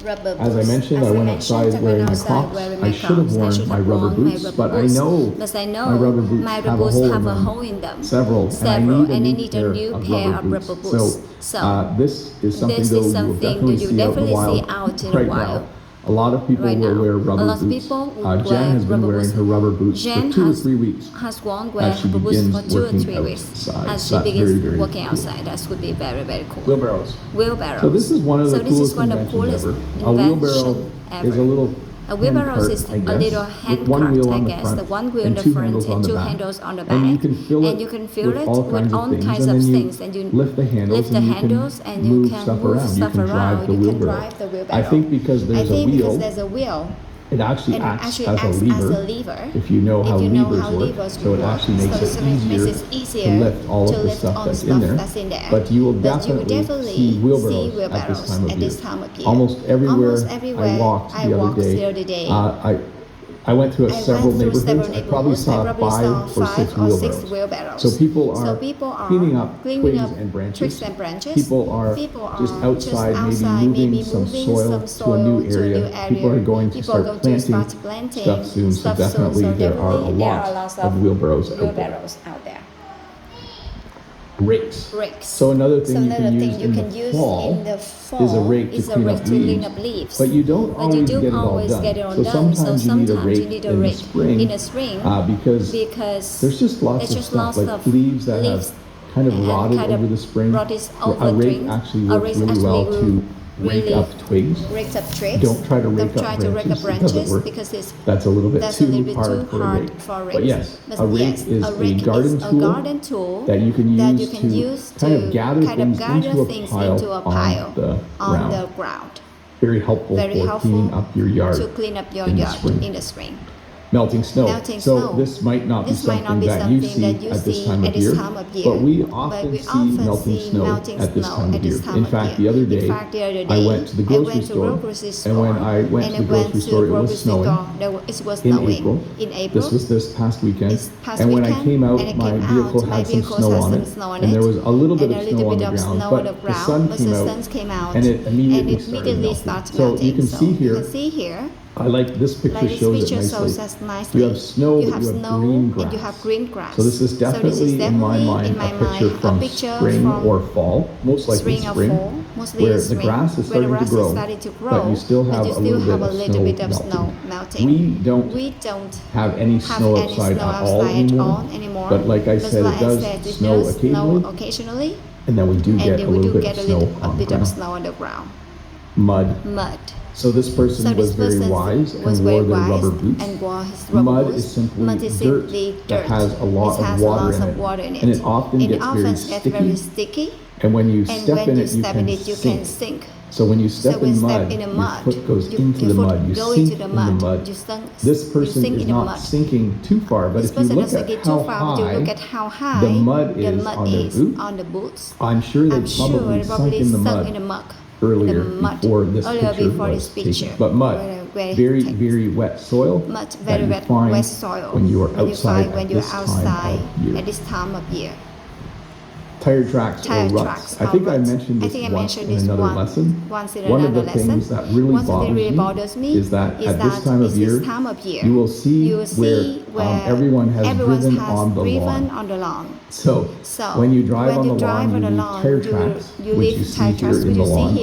rubber boots. As I mentioned, I went outside wearing my Crocs. I should have worn my rubber boots, but I know my rubber boots have a hole in them. Several, and I need a new pair of rubber boots. So this is something that you will definitely see out in a while. A lot of people will wear rubber boots. Jen has been wearing her rubber boots for 2 or 3 weeks has worn as she rubber boots begins for 2 or working 3 weeks outside. as So she that's begins very working cool. outside. That would be very, very cool. Wheelbarrows. Wheelbarrows. So this is one of the So this coolest is one of the inventions coolest ever. A wheelbarrow invention is a ever. little A wheelbarrow hand is cart, I a guess, little with hand one cart, wheel I on the guess. front The one wheel in and the 2 front handles on and the 2 back. handles on the back. And you can fill it, and you can fill with it all with kinds all of things, kinds and of then things. you And you lift the handles, lift the and you handles can and you move can stuff move around. stuff You can drive around. the You can wheelbarrow. drive the wheelbarrow. I think because there's a wheel, there's a wheel, it actually and acts actually as acts a as a lever. lever. If you know how If you know levers how work, levers so it work. actually makes So it it easier to lift all of the stuff that's in there. But you will definitely see wheelbarrows at this time of year. Almost everywhere I walked the other day, I went through several neighborhoods. I probably saw 5 or 6 wheelbarrows. So people are cleaning up twigs and branches. People are just outside, maybe moving some soil to a new area. People are going to start planting stuff soon. So definitely there are a lot of wheelbarrows out there. Rakes. So another thing you can use in the fall is a rake to clean up leaves. But you don't always get it all done. So sometimes you need a rake in the spring because there's just lots of stuff like leaves that have kind of rotted over the spring. A rake actually works really well to rake up twigs. Don't try to rake up branches because that's a little bit too hard for a rake. But yes, a rake is a garden tool that you can use to kind of gather things into a pile on the ground. Very helpful for cleaning up your yard in the spring. Melting snow. So this might not be something that you see at this time of year, but we often see melting snow at this time of year. In fact, the other day, I went to the grocery store, and when I went to the grocery store, it was snowing in April. This was this past weekend, and when I came out, my vehicle had some snow on it, and there was a little bit of snow on the ground, but the sun came out, and it immediately started melting. So you can see here, I like this picture shows it nicely. You have snow, you have green grass. And you have green grass. So this is definitely in my mind a picture from spring or fall, most likely spring, where the grass is starting to grow, but you still have a little bit of snow melting. We don't have any snow outside at all anymore, but like I said, it does snow occasionally, and then we do get a little bit of snow on the ground. Mud. So this person was very wise and wore their rubber boots. Mud is simply dirt that has a lot of water in it, and it often gets very sticky. And when you step in it, you can sink. So when you step in mud, your foot goes into the mud. You sink in the mud. This person is not sinking too far, but if you look at how high the mud is on the boots, I'm sure they probably sunk in the mud earlier before this picture was taken. But mud, very, very wet soil that you find when you are outside at this time of year. Tire tracks or ruts. I think I mentioned this once in another lesson. One of the things that really bothers me is that at this time of year, you will see where everyone has driven on the lawn. So when you drive on the lawn, you leave tire tracks, which you see here in the lawn,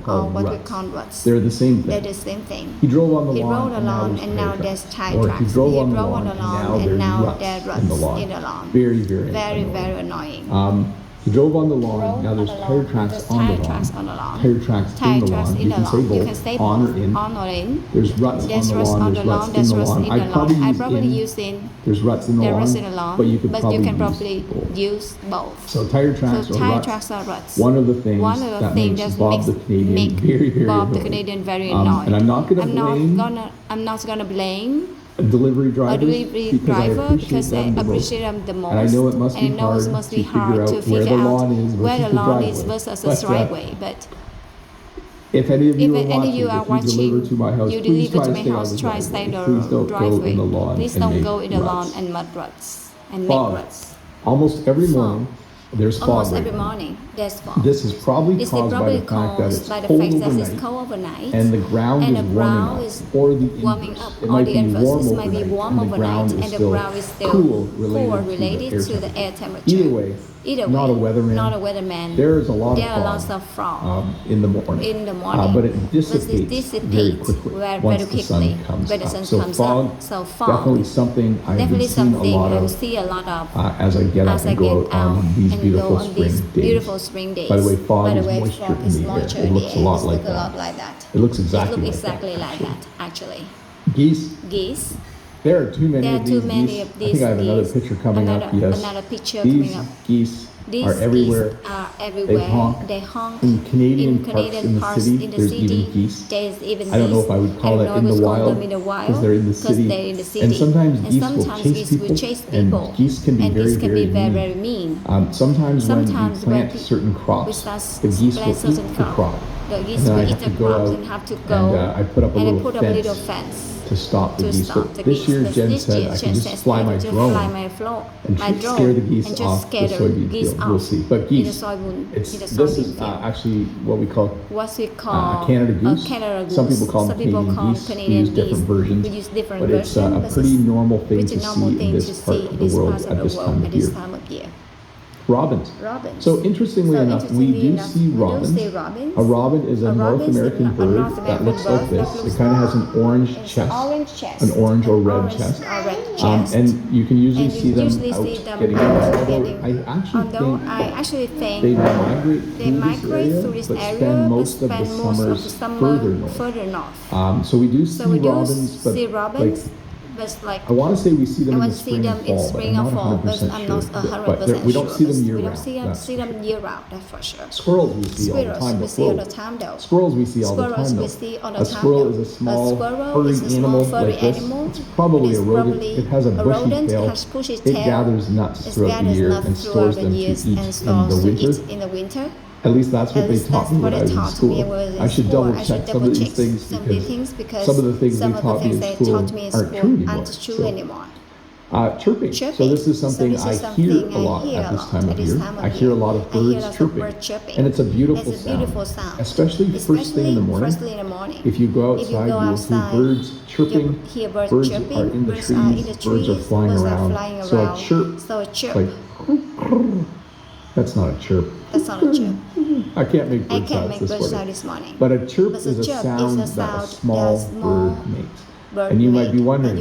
or what we call ruts. They're the same thing. He drove on the lawn and now there's tire tracks. Or he drove on the lawn and now there's ruts in the lawn. Very, very annoying. He drove on the lawn, now there's tire tracks on the lawn. Tire tracks in the lawn. You can say both, on or in. There's ruts on the lawn, there's ruts in the lawn. I probably use in. There's ruts in the lawn, but you can probably use both. So tire tracks or ruts. One of the things that makes Bob the Canadian very annoying. And I'm not gonna blame a delivery driver because I appreciate them the most. And I know it must be hard to figure out where the lawn is versus a driveway. But if any of you are watching, you deliver to my house, try stay in the driveway. Please don't go in the lawn and mud ruts and make ruts. Almost every morning, There's fog Almost right every now. morning, there's fog. This is probably It's caused by probably the fact that caused it's by the cold fact that overnight it's cold overnight, and the ground and is the warming ground up, is or the warming inverse. up, It or might the be inverse. warm It might be overnight, warm and the overnight, ground and is the still ground is still cool cool related to to the the air air temperature. temperature. Either way, not a weatherman. Not a weatherman. There is a lot There of are fog, lots of fog in the morning. in the morning, But it dissipates very quickly once the sun comes when the up. sun So comes fog, up. So fog, definitely something I've been definitely seeing a something lot I of see a lot of as I get up as I and go get out out on these and beautiful go on these spring days. beautiful spring days. By the way, fog is fog moisture is in the air. moisture It in the looks a air. lot It like looks a lot that. like that. It looks It exactly looks like exactly that. like that, actually. Geese. Geese. There are too many There are of too these many geese. of I these think I have another geese. picture coming up. Yes. Another picture These coming up. geese These are everywhere. geese are everywhere. honk. They honk In Canadian in parks Canadian in the parks city, in the there's city. even geese. There's even I don't know geese. if I would I call don't it know in if the it's called wild them in the wild because they're in the city. they're in the city. And sometimes And geese will sometimes chase geese will people, chase people. and geese can be And very, geese can very be very, mean. very mean. Sometimes when we Sometimes plant when certain we crops, start the geese will plant eat certain the crop. The geese And then will I eat have the to go crops out and have to go and I put up a and I little put up a little fence fence to stop the to geese. stop But the this geese. year But Jen this said year, I Jen could says just fly I my could just drone fly and my drone scare the geese and off just scare the the soybean geese field. off We'll see. But in the geese, soybean, it's in the this soybean is field. actually what we call What we call Canada goose. Canada goose. Some people call them Canadian geese. We use different versions. We use different But it's versions. a pretty normal thing Pretty to normal see in thing to this part see of in the this world part of at the this world time at of this year. time of year. Robins. Robins. So interestingly enough, we do see robins. A robin is a North American bird that looks like this. It kind of has an orange chest, an orange or red chest. And you can usually see them out getting out. Although I actually think they migrate through this area, but spend most of the summers further north. So we do see robins, but like I want to say we see them in the spring and fall, but I'm not 100% sure. But we don't see them year round. We don't see them year round, that's for sure. Squirrels we see all the time. We see all the time though. Squirrels we see all the time though. A squirrel is a small furry animal like this. It's probably a rodent. It has a bushy tail. It gathers nuts throughout the year and stores them to eat in the winter. At least that's what they taught me when I was in school. I should double check some of these things because some of the things they taught me in school aren't true anymore. Chirping. So this is something I hear a lot at this time of year. I hear a lot of birds chirping. And it's a beautiful sound, especially first thing in the morning. If you go outside, you'll hear birds chirping. Birds are in the trees. Birds are flying around. So a chirp, like, that's not a chirp. That's not a chirp. I can't make bird sounds this morning. But a chirp is a sound that a small bird makes. And you might be wondering,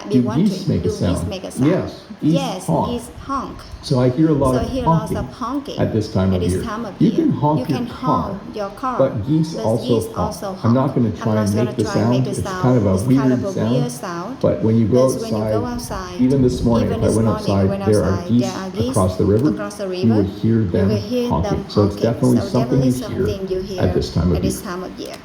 do geese make a sound? Yes, geese honk. So I hear a lot of honking at this time of year. You can honk your car, but geese also honk. I'm not going to try and make the sound. It's kind of a weird sound. But when you go outside, even this morning, if I went outside, there are geese across the river. You would hear them honking. So it's definitely something you hear at this time of year.